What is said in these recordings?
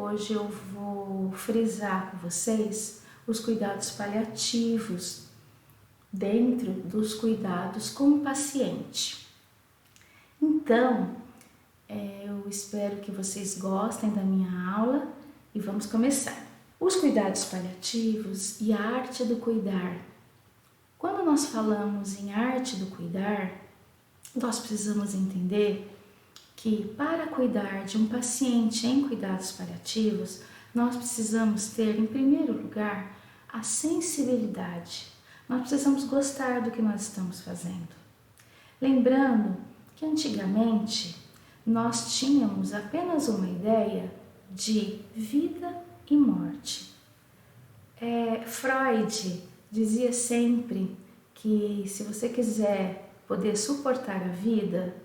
hoje eu vou frisar com vocês os cuidados paliativos dentro dos cuidados com o paciente. Então, eu espero que vocês gostem da minha aula e vamos começar. Os cuidados paliativos e a arte do cuidar. Quando nós falamos em arte do cuidar, nós precisamos entender que para cuidar de um paciente em cuidados paliativos, nós precisamos ter, em primeiro lugar, a sensibilidade. Nós precisamos gostar do que nós estamos fazendo. Lembrando que antigamente nós tínhamos apenas uma ideia de vida e morte. Freud dizia sempre que se você quiser poder suportar a vida,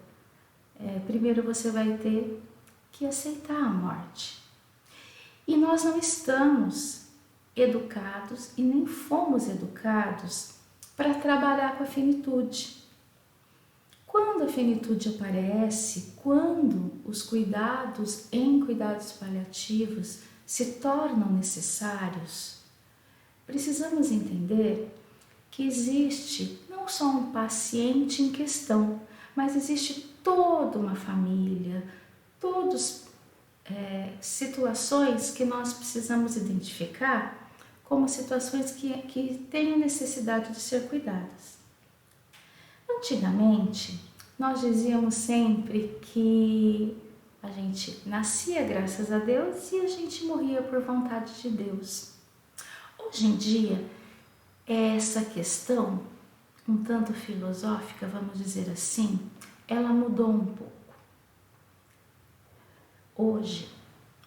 primeiro você vai ter que aceitar a morte. E nós não estamos educados e nem fomos educados para trabalhar com a finitude. Quando a finitude aparece, quando os cuidados em cuidados paliativos se tornam necessários, precisamos entender que existe não só um paciente em questão, mas existe toda uma família, todas situações que nós precisamos identificar como situações que têm necessidade de ser cuidadas. Antigamente, nós dizíamos sempre que a gente nascia graças a Deus e a gente morria por vontade de Deus. Hoje em dia, essa questão, um tanto filosófica, vamos dizer assim, ela mudou um pouco. Hoje,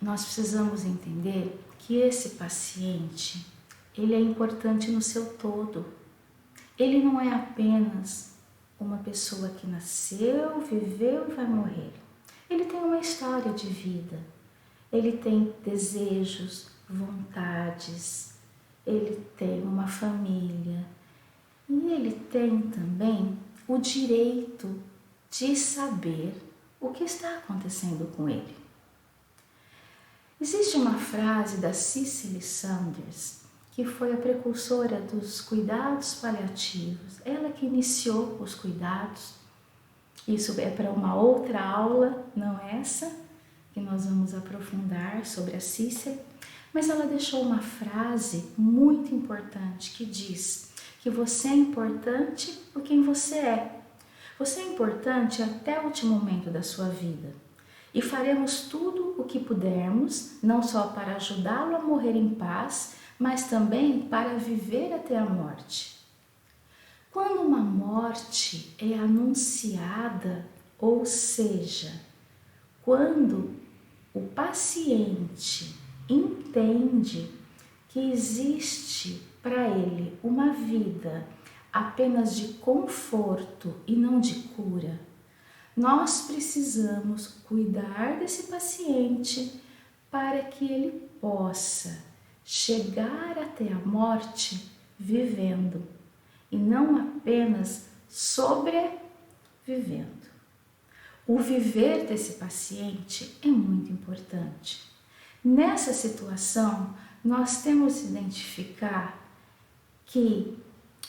nós precisamos entender que esse paciente, ele é importante no seu todo. Ele não é apenas uma pessoa que nasceu, viveu e vai morrer. Ele tem uma história de vida. Ele tem desejos, vontades, ele tem uma família e ele tem também o direito de saber o que está acontecendo com ele. Existe uma frase da Cicely Saunders, que foi a precursora dos cuidados paliativos, ela que iniciou os cuidados. Isso é para uma outra aula, não essa, que nós vamos aprofundar sobre a Cicely, mas ela deixou uma frase muito importante que diz que você é importante por quem você é. Você é importante até o último momento da sua vida e faremos tudo o que pudermos, não só para ajudá-lo a morrer em paz, mas também para viver até a morte. Quando uma morte é anunciada, ou seja, quando o paciente entende que existe para ele uma vida apenas de conforto e não de cura, nós precisamos cuidar desse paciente para que ele possa chegar até a morte vivendo e não apenas sobrevivendo. O viver desse paciente é muito importante. Nessa situação, nós temos que identificar que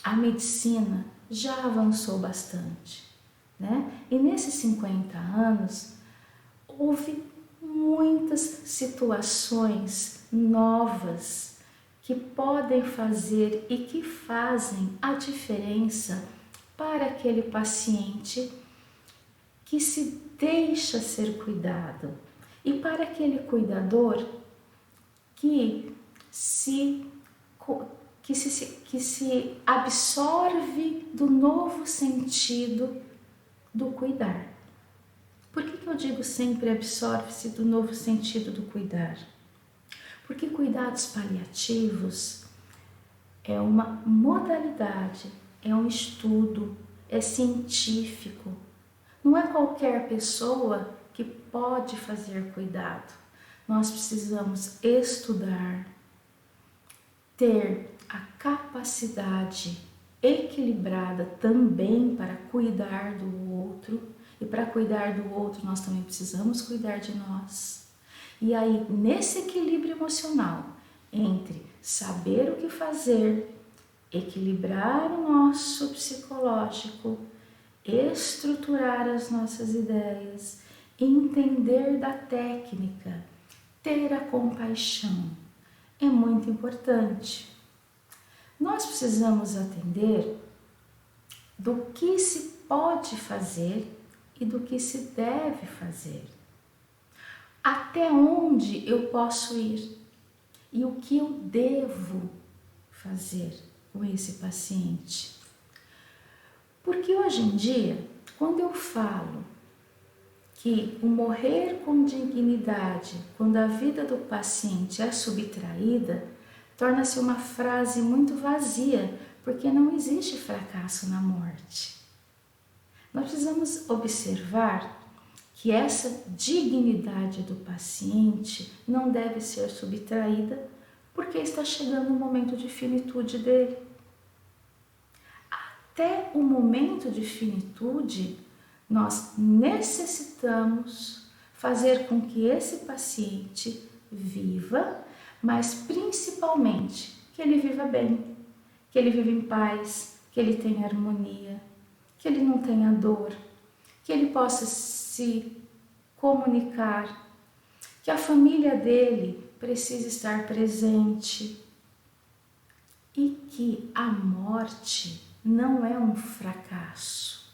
a medicina já avançou bastante, né? E nesses 50 anos, houve muitas situações novas que podem fazer e que fazem a diferença para aquele paciente que se deixa ser cuidado e para aquele cuidador que se absorve do novo sentido do cuidar. Por que eu digo sempre absorve-se do novo sentido do cuidar? Porque cuidados paliativos é uma modalidade, é um estudo, é científico. Não é qualquer pessoa que pode fazer cuidado. Nós precisamos estudar, ter a capacidade equilibrada também para cuidar do outro. E para cuidar do outro, nós também precisamos cuidar de nós. E aí, nesse equilíbrio emocional, entre saber o que fazer, equilibrar o nosso psicológico, estruturar as nossas ideias, entender da técnica, ter a compaixão, é muito importante. Nós precisamos atender do que se pode fazer e do que se deve fazer. Até onde eu posso ir e o que eu devo fazer com esse paciente. Porque hoje em dia, quando eu falo que o morrer com dignidade, quando a vida do paciente é subtraída, torna-se uma frase muito vazia, porque não existe fracasso na morte. Nós precisamos observar que essa dignidade do paciente não deve ser subtraída, porque está chegando o momento de finitude dele. Até o momento de finitude, nós necessitamos fazer com que esse paciente viva, mas principalmente que ele viva bem, que ele viva em paz, que ele tenha harmonia, que ele não tenha dor, que ele possa se comunicar, que a família dele precisa estar presente e que a morte não é um fracasso.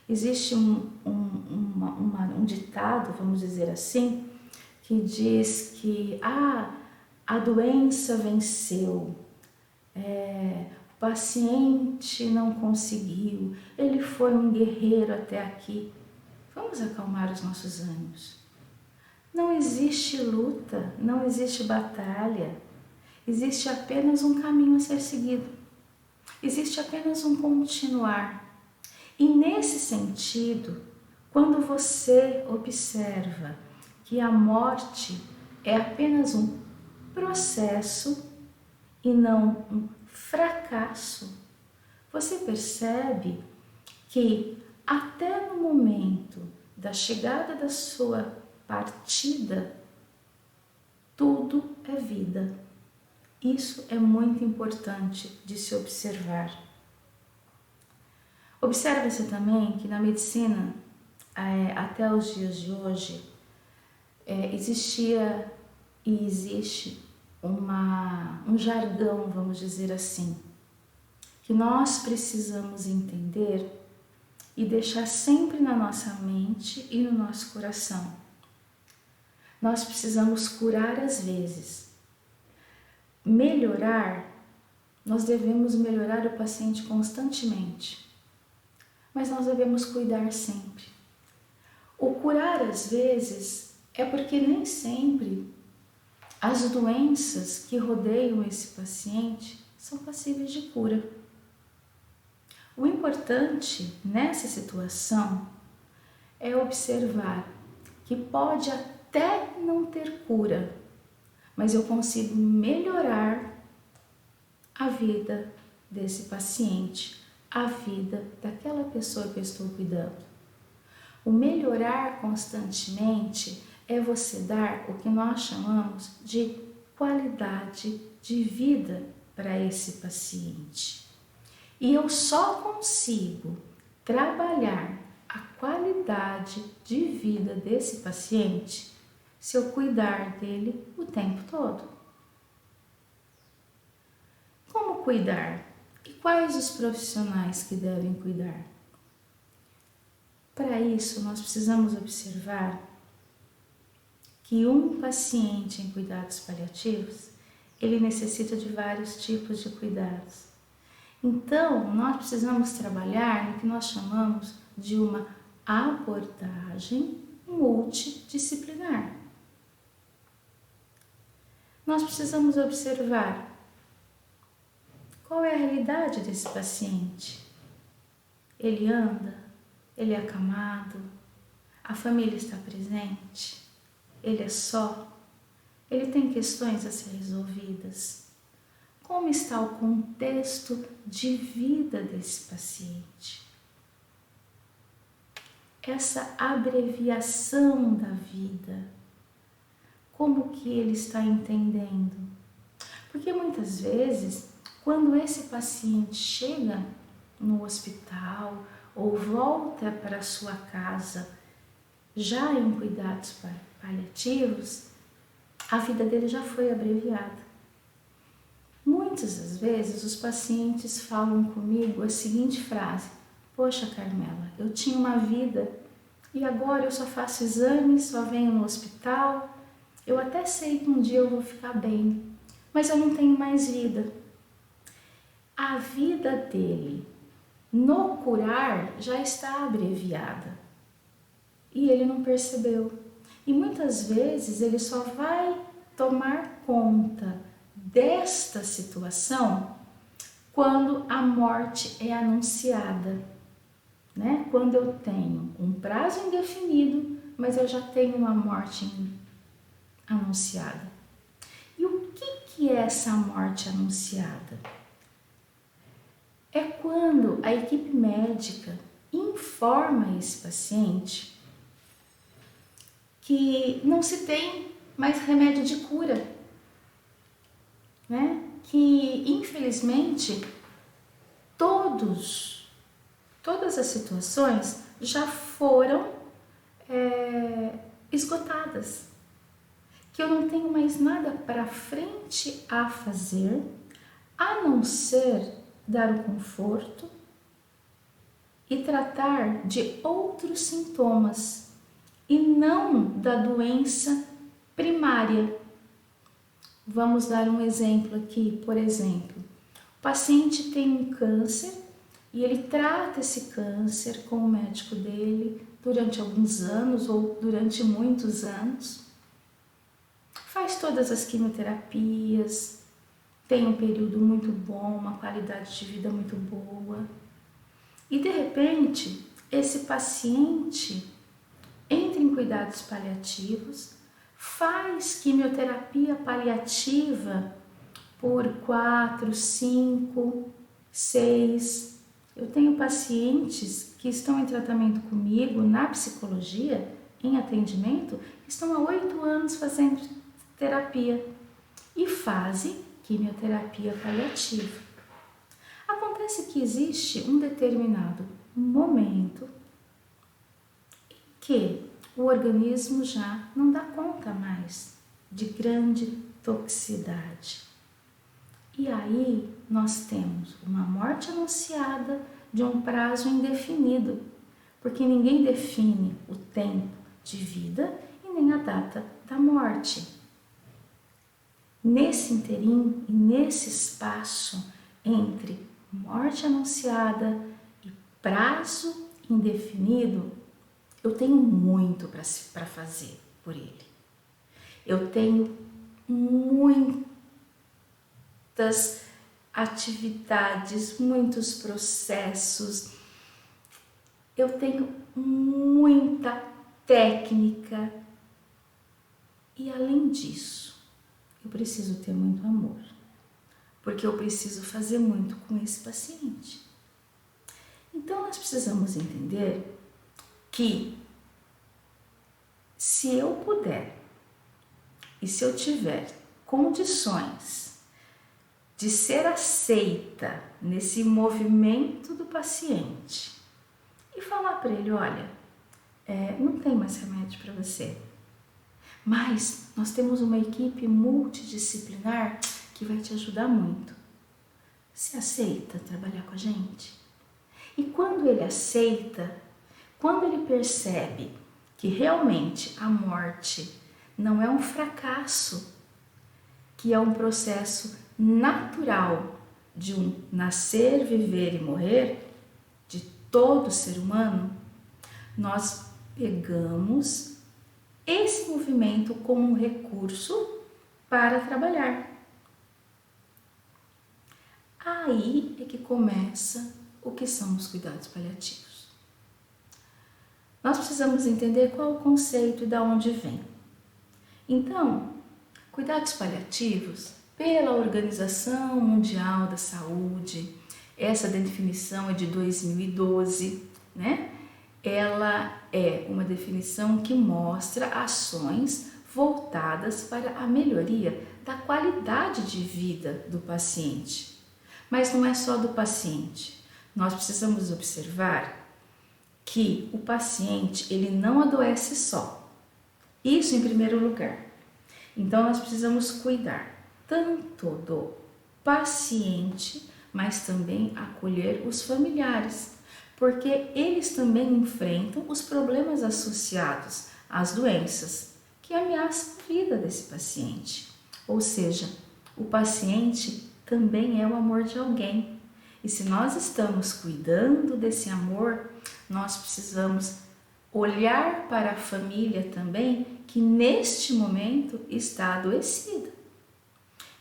Existe um ditado, vamos dizer assim, que diz que a doença venceu, o paciente não conseguiu, ele foi um guerreiro até aqui. Vamos acalmar os nossos ânimos. Não existe luta, não existe batalha, existe apenas um caminho a ser seguido, existe apenas um continuar. E nesse sentido, quando você observa que a morte é apenas um processo e não um fracasso, você percebe que até no momento da chegada da sua partida, tudo é vida. Isso é muito importante de se observar. Observa-se também que na medicina, até os dias de hoje, existia e existe um jargão, vamos dizer assim, que nós precisamos entender e deixar sempre na nossa mente e no nosso coração. Nós precisamos curar às vezes. Melhorar, nós devemos melhorar o paciente constantemente, mas nós devemos cuidar sempre. O curar às vezes é porque nem sempre as doenças que rodeiam esse paciente são passíveis de cura. O importante nessa situação é observar que pode até não ter cura, mas eu consigo melhorar a vida desse paciente, a vida daquela pessoa que eu estou cuidando. O melhorar constantemente é você dar o que nós chamamos de qualidade de vida para esse paciente. E eu só consigo trabalhar a qualidade de vida desse paciente se eu cuidar dele o tempo todo. Como cuidar? E quais os profissionais que devem cuidar? Para isso, nós precisamos observar que um paciente em cuidados paliativos, ele necessita de vários tipos de cuidados. Então, nós precisamos trabalhar no que nós chamamos de uma abordagem multidisciplinar. Nós precisamos observar qual é a realidade desse paciente. Ele anda? Ele é acamado? A família está presente? Ele é só? Ele tem questões a ser resolvidas? Como está o contexto de vida desse paciente? Essa abreviação da vida como que ele está entendendo. Porque muitas vezes, quando esse paciente chega no hospital ou volta para sua casa já em cuidados paliativos, a vida dele já foi abreviada. Muitas das vezes os pacientes falam comigo a seguinte frase: poxa, Carmela, eu tinha uma vida e agora eu só faço exames, só venho no hospital, eu até sei que um dia eu vou ficar bem, mas eu não tenho mais vida. A vida dele no curar já está abreviada e ele não percebeu. E muitas vezes ele só vai tomar conta desta situação quando a morte é anunciada, né? Quando eu tenho um prazo indefinido, mas eu já tenho uma morte anunciada. E o que é essa morte anunciada? É quando a equipe médica informa esse paciente que não se tem mais remédio de cura, né? Que infelizmente todas as situações já foram esgotadas, que eu não tenho mais nada para frente a fazer, a não ser dar o conforto e tratar de outros sintomas e não da doença primária. Vamos dar um exemplo aqui, por exemplo, o paciente tem um câncer e ele trata esse câncer com o médico dele durante alguns anos ou durante muitos anos, faz todas as quimioterapias, tem um período muito bom, uma qualidade de vida muito boa, e de repente esse paciente entra em cuidados paliativos, faz quimioterapia paliativa por 4, 5, 6. Eu tenho pacientes que estão em tratamento comigo na psicologia, em atendimento, estão há 8 anos fazendo terapia e fazem quimioterapia paliativa. Acontece que existe um determinado momento em que o organismo já não dá conta mais de grande toxicidade. E aí nós temos uma morte anunciada de um prazo indefinido, porque ninguém define o tempo de vida e nem a data da morte. Nesse interim e nesse espaço entre morte anunciada e prazo indefinido, eu tenho muito para fazer por ele. Eu tenho muitas atividades, muitos processos, eu tenho muita técnica e, além disso, eu preciso ter muito amor, porque eu preciso fazer muito com esse paciente. Então, nós precisamos entender que se eu puder e se eu tiver condições de ser aceita nesse movimento do paciente e falar para ele, olha, não tem mais remédio para você, mas nós temos uma equipe multidisciplinar que vai te ajudar muito. Você aceita trabalhar com a gente? E quando ele aceita, quando ele percebe que realmente a morte não é um fracasso, que é um processo natural de um nascer, viver e morrer de todo ser humano, nós pegamos esse movimento como um recurso para trabalhar. Aí é que começa o que são os cuidados paliativos. Nós precisamos entender qual é o conceito e de onde vem. Então, cuidados paliativos, pela Organização Mundial da Saúde, essa definição é de 2012, né? Ela é uma definição que mostra ações voltadas para a melhoria da qualidade de vida do paciente. Mas não é só do paciente. Nós precisamos observar que o paciente ele não adoece só. Isso em primeiro lugar. Então nós precisamos cuidar tanto do paciente, mas também acolher os familiares, porque eles também enfrentam os problemas associados às doenças que ameaçam a vida desse paciente. Ou seja, o paciente também é o amor de alguém. E se nós estamos cuidando desse amor, nós precisamos olhar para a família também, que neste momento está adoecida.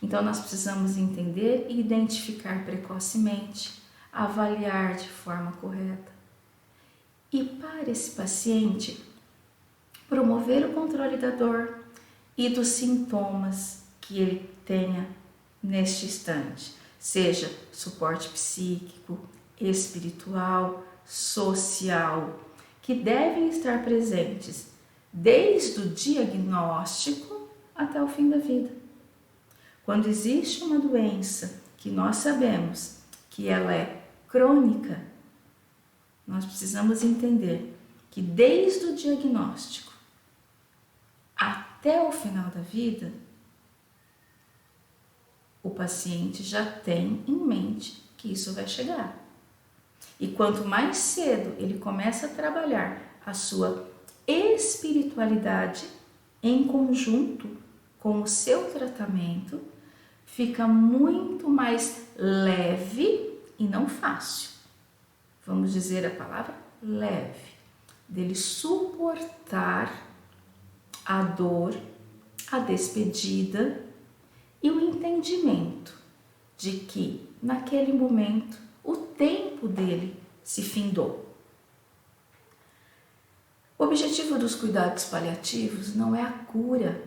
Então nós precisamos entender e identificar precocemente, avaliar de forma correta. E para esse paciente, promover o controle da dor e dos sintomas que ele tenha neste instante, seja suporte psíquico, espiritual, social, que devem estar presentes desde o diagnóstico até o fim da vida. Quando existe uma doença que nós sabemos que ela é crônica, nós precisamos entender que desde o diagnóstico até o final da vida, o paciente já tem em mente que isso vai chegar. E quanto mais cedo ele começa a trabalhar a sua espiritualidade em conjunto com o seu tratamento, fica muito mais leve e não fácil. Vamos dizer a palavra leve, dele suportar a dor, a despedida e o entendimento de que naquele momento o tempo dele se findou. O objetivo dos cuidados paliativos não é a cura.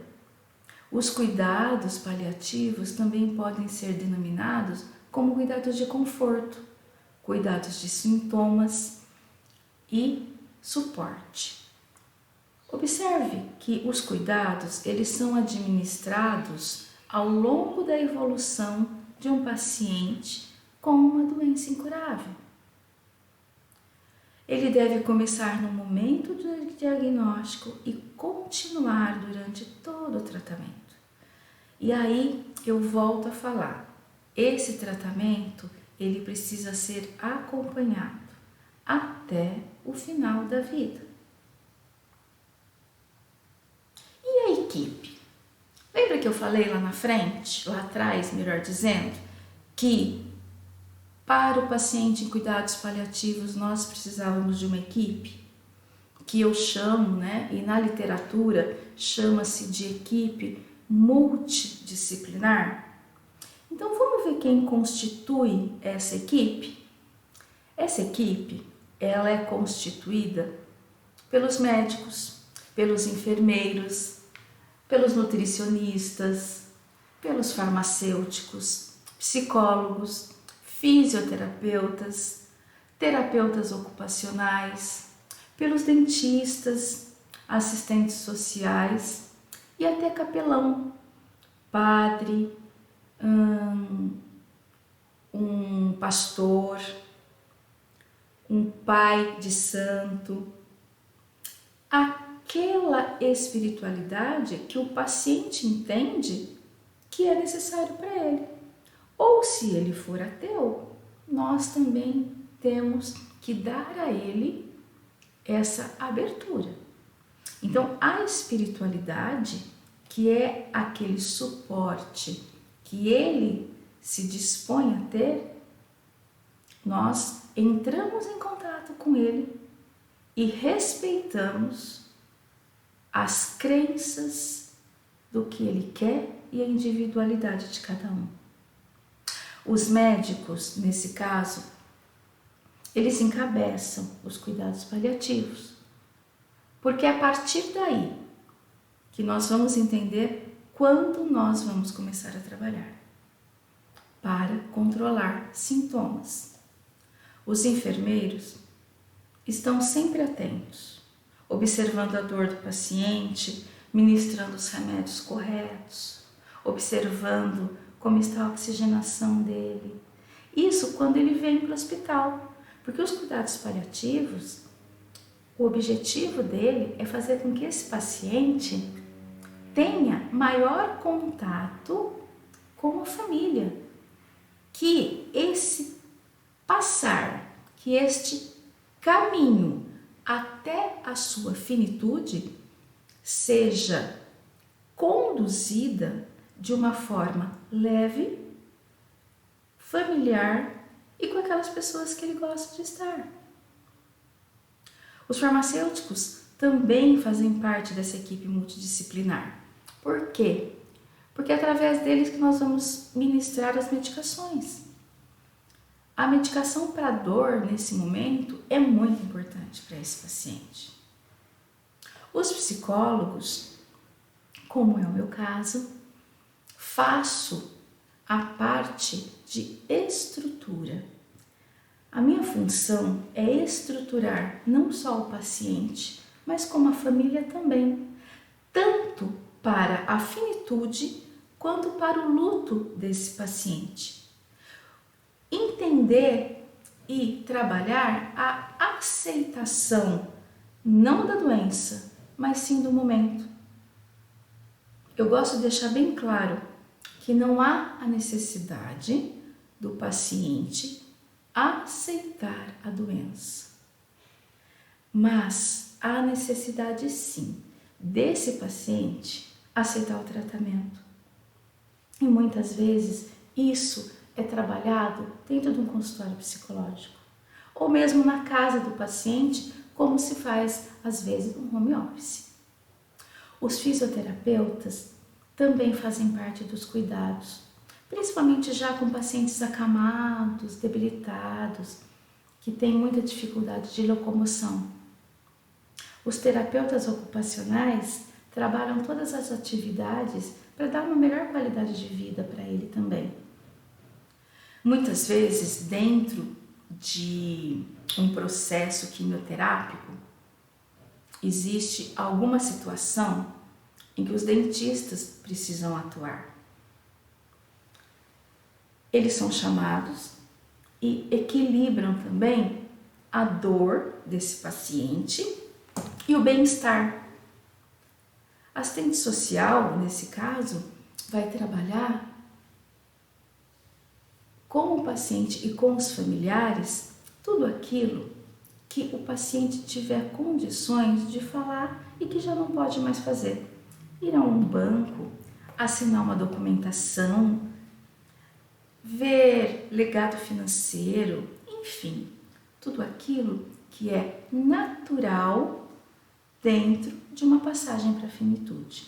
Os cuidados paliativos também podem ser denominados como cuidados de conforto, cuidados de sintomas e suporte. Observe que os cuidados, eles são administrados ao longo da evolução de um paciente com uma doença incurável. Ele deve começar no momento do diagnóstico e continuar durante todo o tratamento. E aí eu volto a falar, esse tratamento ele precisa ser acompanhado até o final da vida. E a equipe? Lembra que eu falei lá na frente, lá atrás, melhor dizendo, que para o paciente em cuidados paliativos nós precisávamos de uma equipe, que eu chamo, e na literatura chama-se de equipe multidisciplinar. Então vamos ver quem constitui essa equipe? Essa equipe, ela é constituída pelos médicos, pelos enfermeiros, pelos nutricionistas, pelos farmacêuticos, psicólogos, fisioterapeutas, terapeutas ocupacionais, pelos dentistas, assistentes sociais e até capelão, padre, um pastor, um pai de santo, aquela espiritualidade que o paciente entende que é necessário para ele. Ou se ele for ateu, nós também temos que dar a ele essa abertura. Então, a espiritualidade, que é aquele suporte que ele se dispõe a ter, nós entramos em contato com ele e respeitamos as crenças do que ele quer e a individualidade de cada um. Os médicos, nesse caso, eles encabeçam os cuidados paliativos, porque é a partir daí que nós vamos entender quando nós vamos começar a trabalhar para controlar sintomas. Os enfermeiros estão sempre atentos, observando a dor do paciente, ministrando os remédios corretos, observando como está a oxigenação dele. Isso quando ele vem para o hospital, porque os cuidados paliativos, o objetivo dele é fazer com que esse paciente tenha maior contato com a família, que esse passar, que este caminho até a sua finitude seja conduzida de uma forma leve, familiar e com aquelas pessoas que ele gosta de estar. Os farmacêuticos também fazem parte dessa equipe multidisciplinar. Por quê? Porque é através deles que nós vamos ministrar as medicações. A medicação para dor, nesse momento, é muito importante para esse paciente. Os psicólogos, como é o meu caso, faço a parte de estrutura. A minha função é estruturar não só o paciente, mas como a família também, tanto para a finitude quanto para o luto desse paciente. Entender e trabalhar a aceitação, não da doença, mas sim do momento. Eu gosto de deixar bem claro que não há a necessidade do paciente aceitar a doença, mas há necessidade sim desse paciente aceitar o tratamento. E muitas vezes isso é trabalhado dentro de um consultório psicológico, ou mesmo na casa do paciente, como se faz às vezes no home office. Os fisioterapeutas também fazem parte dos cuidados, principalmente já com pacientes acamados, debilitados, que têm muita dificuldade de locomoção. Os terapeutas ocupacionais trabalham todas as atividades para dar uma melhor qualidade de vida para ele também. Muitas vezes, dentro de um processo quimioterápico, existe alguma situação em que os dentistas precisam atuar. Eles são chamados e equilibram também a dor desse paciente e o bem-estar. A assistente social, nesse caso, vai trabalhar com o paciente e com os familiares tudo aquilo que o paciente tiver condições de falar e que já não pode mais fazer. Ir a um banco, assinar uma documentação, ver legado financeiro, enfim, tudo aquilo que é natural dentro de uma passagem para a finitude.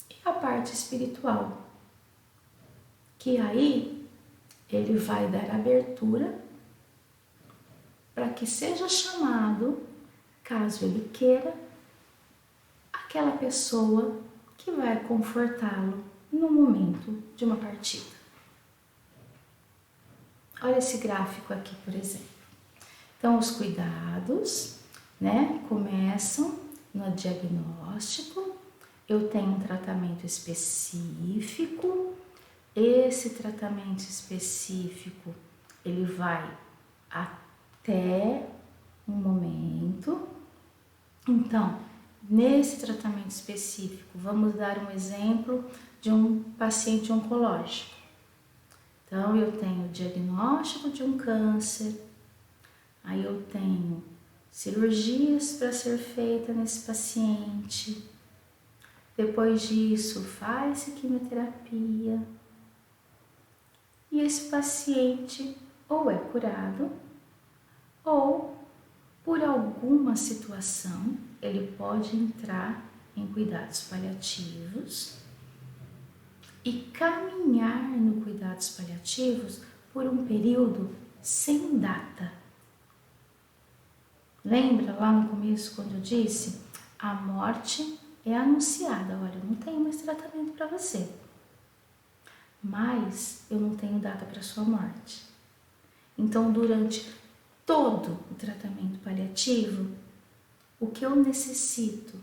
E a parte espiritual, que aí ele vai dar abertura para que seja chamado, caso ele queira, aquela pessoa que vai confortá-lo no momento de uma partida. Olha esse gráfico aqui, por exemplo. Então, os cuidados, começam no diagnóstico. Eu tenho um tratamento específico. Esse tratamento específico, ele vai até um momento. Então, nesse tratamento específico, vamos dar um exemplo de um paciente oncológico. Então, eu tenho o diagnóstico de um câncer, aí eu tenho cirurgias para ser feita nesse paciente. Depois disso, faz-se quimioterapia. E esse paciente ou é curado, ou por alguma situação, ele pode entrar em cuidados paliativos e caminhar no cuidados paliativos por um período sem data. Lembra lá no começo quando eu disse? A morte é anunciada. Olha, eu não tenho mais tratamento para você, mas eu não tenho data para sua morte. Então, durante todo o tratamento paliativo, o que eu necessito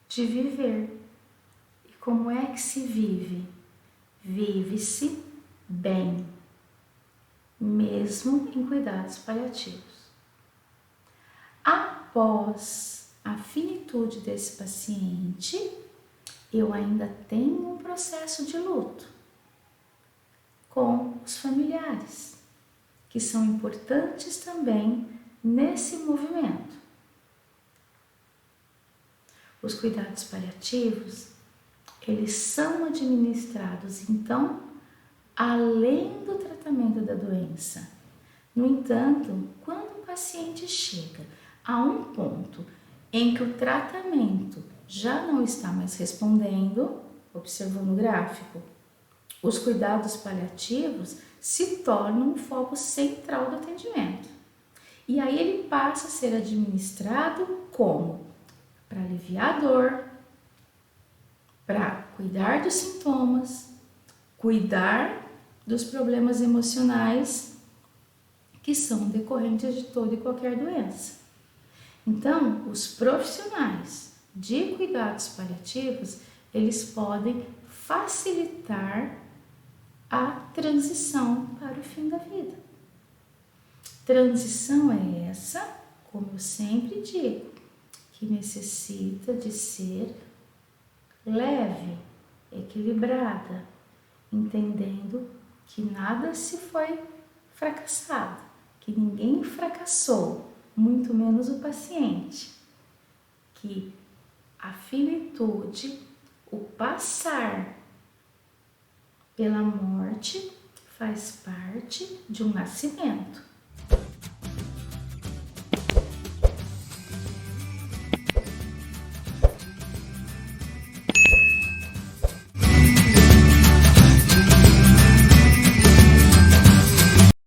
de viver. E como é que se vive? Vive-se bem, mesmo em cuidados paliativos. Após a finitude desse paciente, eu ainda tenho um processo de luto com os familiares, que são importantes também nesse movimento. Os cuidados paliativos, eles são administrados, então, além do tratamento da doença. No entanto, quando o paciente chega a um ponto em que o tratamento já não está mais respondendo, observando o gráfico, os cuidados paliativos se tornam o foco central do atendimento. E aí ele passa a ser administrado como? Para aliviar a dor, para cuidar dos sintomas, cuidar dos problemas emocionais que são decorrentes de toda e qualquer doença. Então, os profissionais de cuidados paliativos, eles podem facilitar a transição para o fim da vida. Transição é essa, como eu sempre digo, que necessita de ser leve, equilibrada, entendendo que nada se foi fracassado, que ninguém fracassou, muito menos o paciente, que a finitude, o passar pela morte faz parte de um nascimento.